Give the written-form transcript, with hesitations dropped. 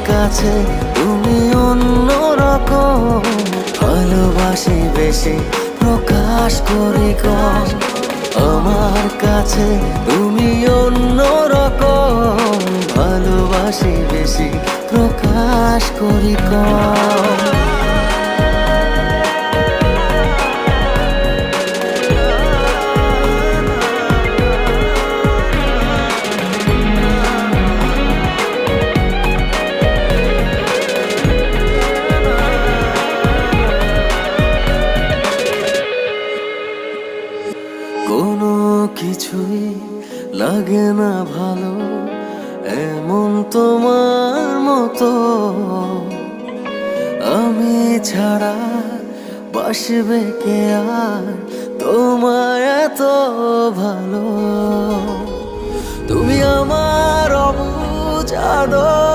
কাছে তুমি অন্যরকম, ভালোবাসি বেশি প্রকাশ করি কম। আমার কাছে তুমি অন্যরকম, ভালোবাসি বেশি প্রকাশ করি কম। কোনো কিছুই লাগে না ভালো এমন তোমার মতো, আমি ছাড়া বাসবে কে আর তোমায় এত ভালো। তুমি আমার অবুঝ আদর